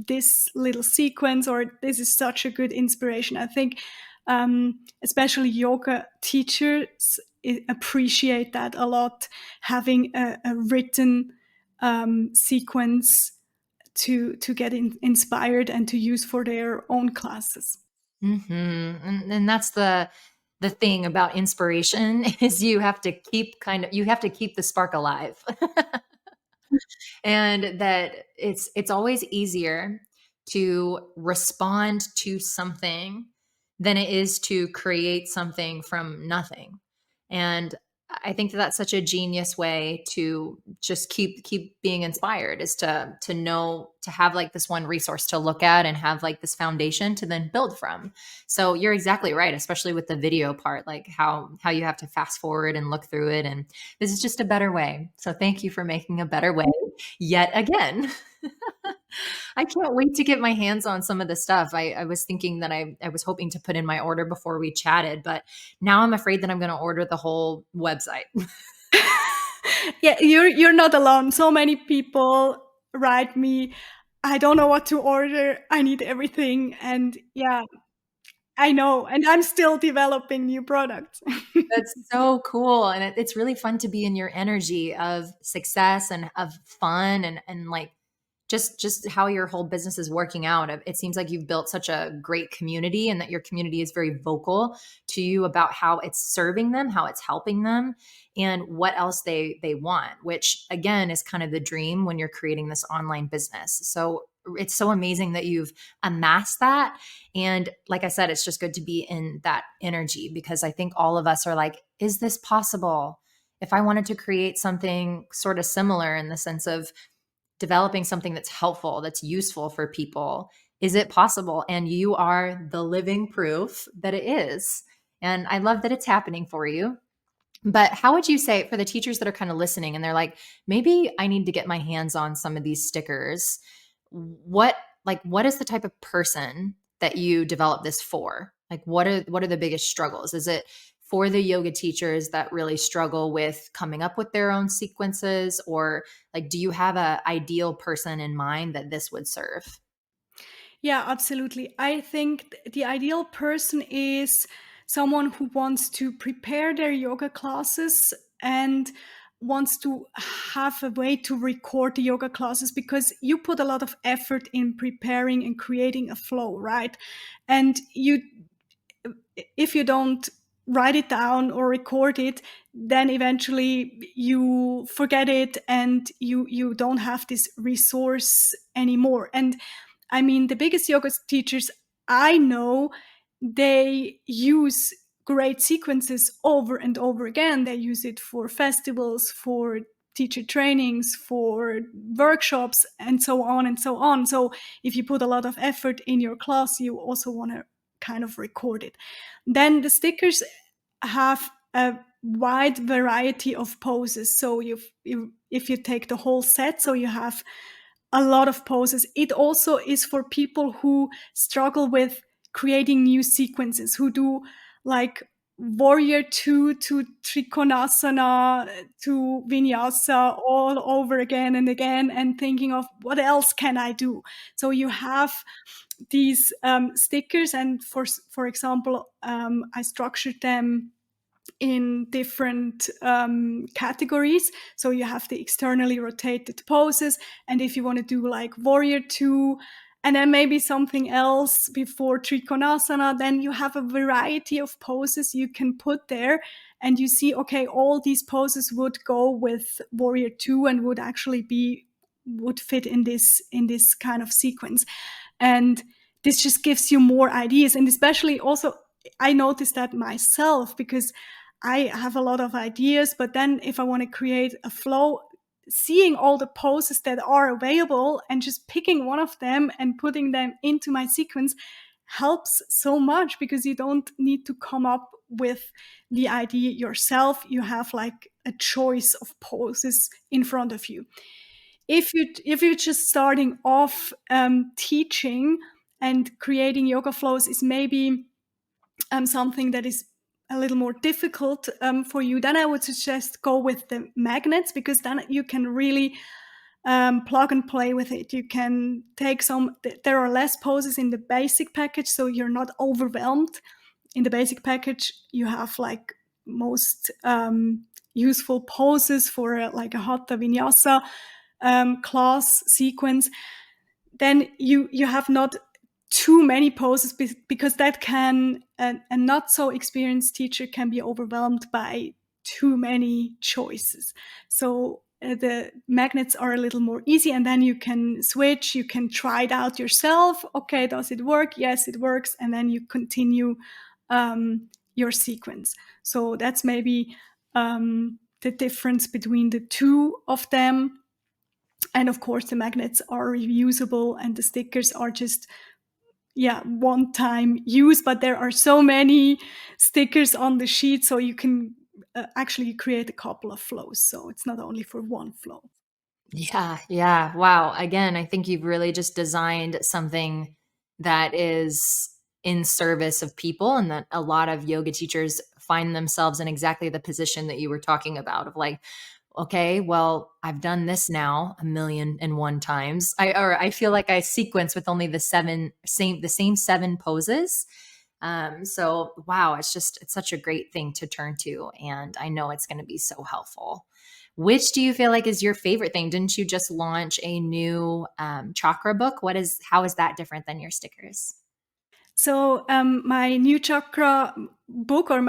this little sequence, or this is such a good inspiration. I think especially yoga teachers appreciate that a lot, having a written sequence to get inspired and to use for their own classes. And that's the thing about inspiration is you have to keep the spark alive. And that it's always easier to respond to something than it is to create something from nothing. And I think that that's such a genius way to just keep being inspired, is to know, to have like this one resource to look at and have like this foundation to then build from. So you're exactly right, especially with the video part, like how you have to fast forward and look through it, and this is just a better way. So thank you for making a better way yet again. I can't wait to get my hands on some of the stuff. I was thinking that I was hoping to put in my order before we chatted, but now I'm afraid that I'm going to order the whole website. Yeah, you're not alone. So many people write me, I don't know what to order, I need everything. And yeah, I know, and I'm still developing new products. That's so cool. And it's really fun to be in your energy of success and of fun, and like just how your whole business is working out. It seems like you've built such a great community, and that your community is very vocal to you about how it's serving them, how it's helping them, and what else they want, which again is kind of the dream when you're creating this online business. So it's so amazing that you've amassed that. And like I said, it's just good to be in that energy, because I think all of us are like, is this possible? If I wanted to create something sort of similar in the sense of developing something that's helpful, that's useful for people, is it possible? And you are the living proof that it is. And I love that it's happening for you. But how would you say, for the teachers that are kind of listening and they're like, maybe I need to get my hands on some of these stickers, what what is the type of person that you develop this for? Like what are the biggest struggles? Is it for the yoga teachers that really struggle with coming up with their own sequences, or like do you have a ideal person in mind that this would serve? Yeah, absolutely. I think the ideal person is someone who wants to prepare their yoga classes and wants to have a way to record the yoga classes, because you put a lot of effort in preparing and creating a flow, right? And if you don't write it down or record it, then eventually you forget it and you don't have this resource anymore. And I mean, the biggest yoga teachers I know, they use great sequences over and over again. They use it for festivals, for teacher trainings, for workshops, and so on and so on. So if you put a lot of effort in your class, you also want to kind of record it. Then the stickers have a wide variety of poses. So if you take the whole set, so you have a lot of poses. It also is for people who struggle with creating new sequences, who do like warrior two to trikonasana to vinyasa all over again and again, and thinking of what else can I do. So you have these stickers, and for example, I structured them in different categories. So you have the externally rotated poses, and if you want to do like warrior two and then maybe something else before trikonasana, then you have a variety of poses you can put there, and you see, okay, all these poses would go with warrior 2 and would fit in this kind of sequence. And this just gives you more ideas. And especially also, I noticed that myself, because I have a lot of ideas, but then if I want to create a flow, seeing all the poses that are available and just picking one of them and putting them into my sequence helps so much, because you don't need to come up with the idea yourself. You have like a choice of poses in front of you. If you're just starting off, teaching and creating yoga flows is maybe something that is a little more difficult for you, then I would suggest go with the magnets, because then you can really plug and play with it. You can take there are less poses in the basic package, so you're not overwhelmed. In the basic package, you have like most useful poses for like a hatha vinyasa class sequence. Then you have not too many poses, because that can a not so experienced teacher can be overwhelmed by too many choices. So the magnets are a little more easy, and then you can switch, you can try it out yourself. Okay, does it work? Yes, it works. And then you continue your sequence. So that's maybe the difference between the two of them. And of course, the magnets are reusable, and the stickers are just one time use, but there are so many stickers on the sheet, so you can actually create a couple of flows, so it's not only for one flow. Yeah, yeah. Wow. Again, I think you've really just designed something that is in service of people, and that a lot of yoga teachers find themselves in exactly the position that you were talking about, of like, okay, well, I've done this now 1,000,001 times. I feel like I sequence with only the same 7 poses. So wow, it's such a great thing to turn to, and I know it's going to be so helpful. Which do you feel like is your favorite thing? Didn't you just launch a new chakra book? How is that different than your stickers? So my new chakra book, or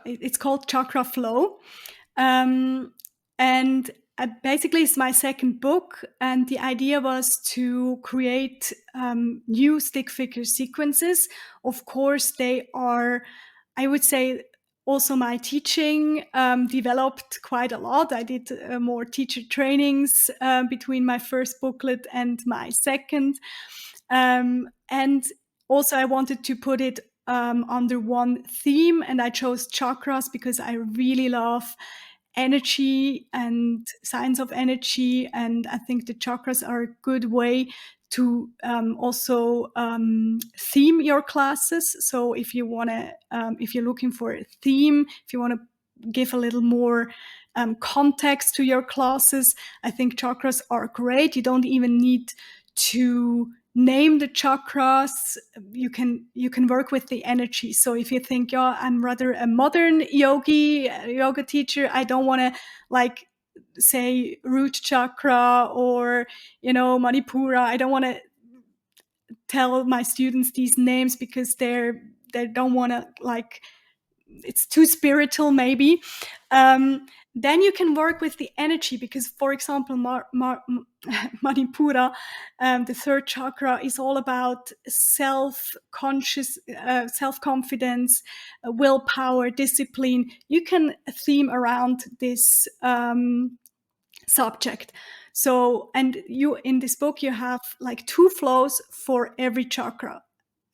it's called Chakra Flow. And basically, it's my second book. And the idea was to create new stick figure sequences. Of course, they are, I would say, also my teaching developed quite a lot. I did more teacher trainings between my first booklet and my second. And also, I wanted to put it under one theme, and I chose chakras because I really love energy and science of energy, and I think the chakras are a good way to also theme your classes. So if you want to, if you're looking for a theme, if you want to give a little more context to your classes, I think chakras are great. You don't even need to name the chakras. You can work with the energy. So if you think, yeah, I'm rather a modern yoga teacher, I don't want to like say root chakra or manipura. I don't want to tell my students these names because they don't want to like, it's too spiritual maybe. Then you can work with the energy, because for example manipura, the third chakra, is all about self-conscious, self-confidence, willpower, discipline. You can theme around this subject. So, and you in this book you have like 2 flows for every chakra.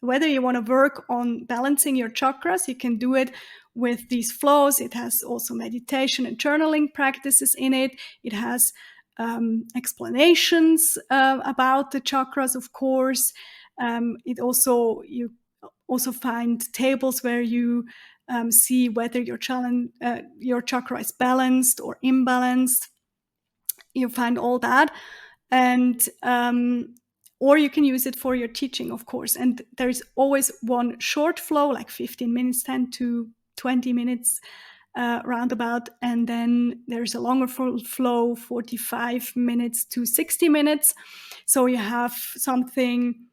Whether you want to work on balancing your chakras, you can do it with these flows. It has also meditation and journaling practices in it. It has explanations about the chakras, of course. You also find tables where you see whether your chakra is balanced or imbalanced. You find all that. And or you can use it for your teaching, of course. And there's always one short flow, like 15 minutes, 10 to 20 minutes roundabout. And then there's a longer flow, 45 minutes to 60 minutes. So you have something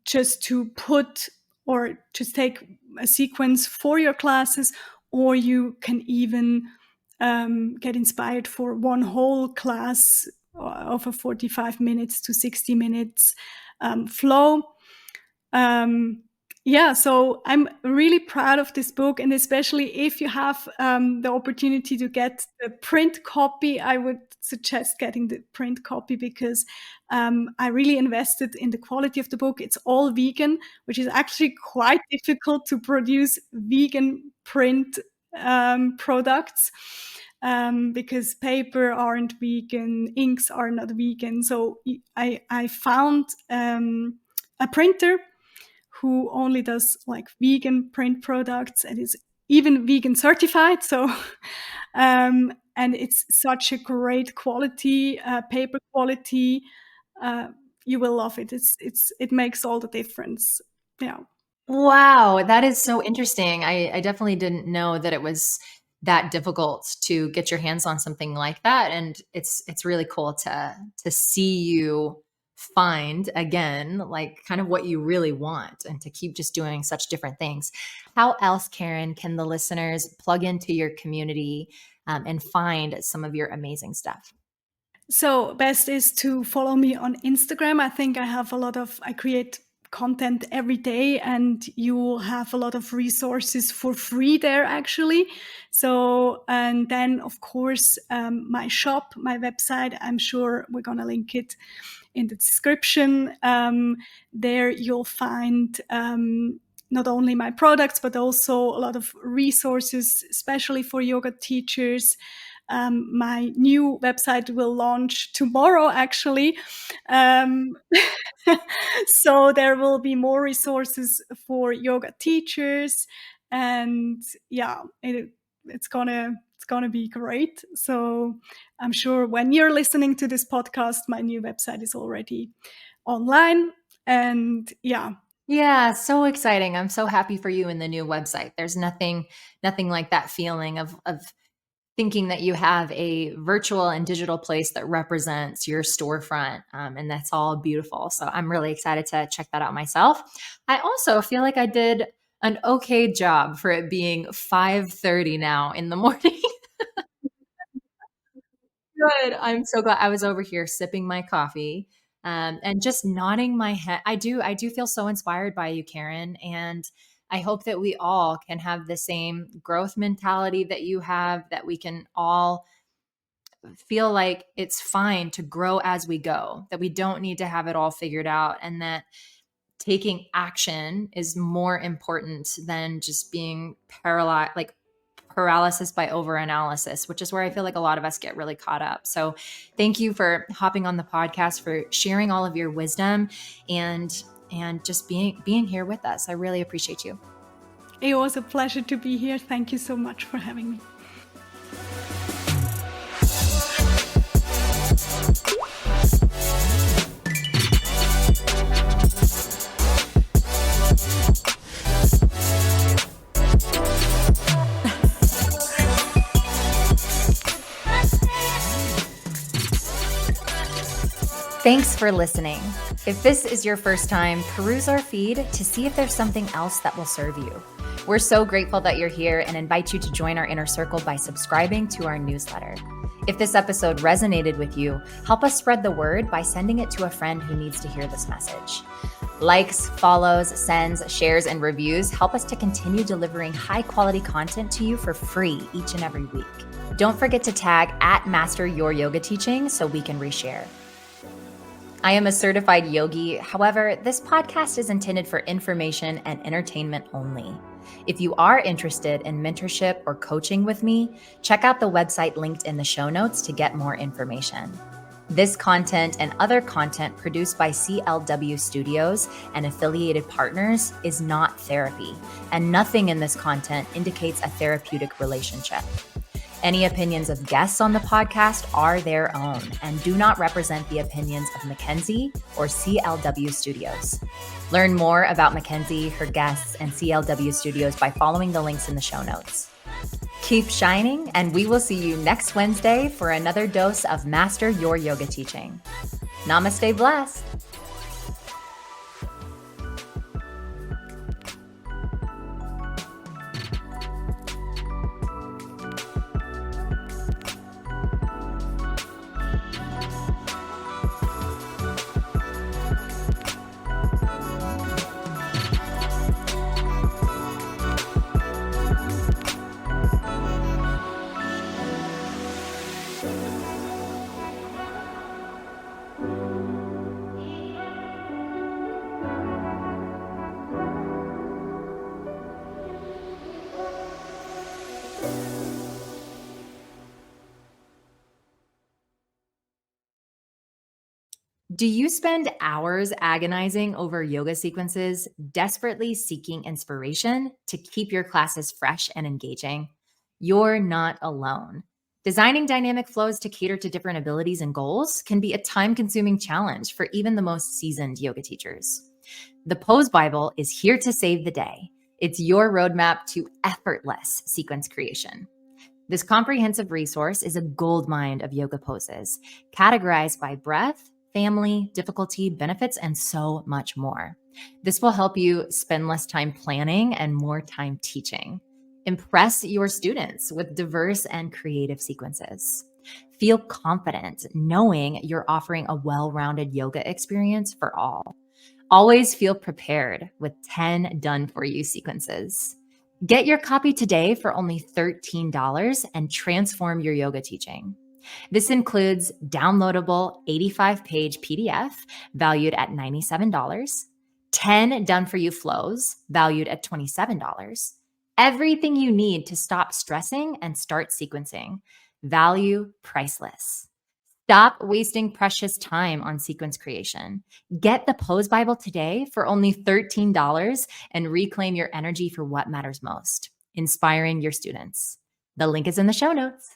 just to put, or just take a sequence for your classes, or you can even get inspired for one whole class of a 45 minutes to 60 minutes flow. Yeah, so I'm really proud of this book, and especially if you have the opportunity to get the print copy, I would suggest getting the print copy because I really invested in the quality of the book. It's all vegan, which is actually quite difficult to produce vegan print products because paper aren't vegan, inks are not vegan. So I found a printer who only does like vegan print products and is even vegan certified. So, and it's such a great quality, paper quality. Uh, you will love it. It makes all the difference. Yeah. Wow, that is so interesting. I definitely didn't know that it was that difficult to get your hands on something like that. And it's really cool to see you find again like kind of what you really want and to keep just doing such different things. How else, Karin, can the listeners plug into your community and find some of your amazing stuff? So best is to follow me on Instagram. I think I create content every day and you will have a lot of resources for free there actually. So, and then of course, my shop, my website, I'm sure we're going to link it in the description. There you'll find, not only my products, but also a lot of resources, especially for yoga teachers. My new website will launch tomorrow, actually. So there will be more resources for yoga teachers, and yeah, it's gonna be great. So I'm sure when you're listening to this podcast, my new website is already online, and yeah. Yeah, so exciting. I'm so happy for you in the new website. There's nothing like that feeling of thinking that you have a virtual and digital place that represents your storefront. And that's all beautiful. So I'm really excited to check that out myself. I also feel like I did an okay job for it being 5:30 now in the morning. Good. I'm so glad. I was over here sipping my coffee, and just nodding my head. I do feel so inspired by you, Karin, and I hope that we all can have the same growth mentality that you have, that we can all feel like it's fine to grow as we go, that we don't need to have it all figured out, and that taking action is more important than just being paralyzed, like paralysis by overanalysis, which is where I feel like a lot of us get really caught up. So thank you for hopping on the podcast, for sharing all of your wisdom and just being here with us. I really appreciate you. It was a pleasure to be here. Thank you so much for having me. Thanks for listening. If this is your first time, peruse our feed to see if there's something else that will serve you. We're so grateful that you're here and invite you to join our inner circle by subscribing to our newsletter. If this episode resonated with you, help us spread the word by sending it to a friend who needs to hear this message. Likes, follows, sends, shares, and reviews help us to continue delivering high-quality content to you for free each and every week. Don't forget to tag @MasterYourYogaTeaching so we can reshare. I am a certified yogi. However, this podcast is intended for information and entertainment only. If you are interested in mentorship or coaching with me, check out the website linked in the show notes to get more information. This content and other content produced by CLW Studios and affiliated partners is not therapy, and nothing in this content indicates a therapeutic relationship. Any opinions of guests on the podcast are their own and do not represent the opinions of MAKENZIE or CLW Studios. Learn more about MAKENZIE, her guests, and CLW Studios by following the links in the show notes. Keep shining, and we will see you next Wednesday for another dose of Master Your Yoga Teaching. Namaste blessed. Do you spend hours agonizing over yoga sequences, desperately seeking inspiration to keep your classes fresh and engaging? You're not alone. Designing dynamic flows to cater to different abilities and goals can be a time consuming challenge for even the most seasoned yoga teachers. The Pose Bible is here to save the day. It's your roadmap to effortless sequence creation. This comprehensive resource is a goldmine of yoga poses, categorized by breadth, family, difficulty, benefits, and so much more. This will help you spend less time planning and more time teaching. Impress your students with diverse and creative sequences. Feel confident knowing you're offering a well-rounded yoga experience for all. Always feel prepared with 10 done for you sequences. Get your copy today for only $13 and transform your yoga teaching. This includes downloadable 85-page PDF valued at $97, 10 done for you flows valued at $27, everything you need to stop stressing and start sequencing. Value priceless. Stop wasting precious time on sequence creation. Get the Pose Bible today for only $13 and reclaim your energy for what matters most, inspiring your students. The link is in the show notes.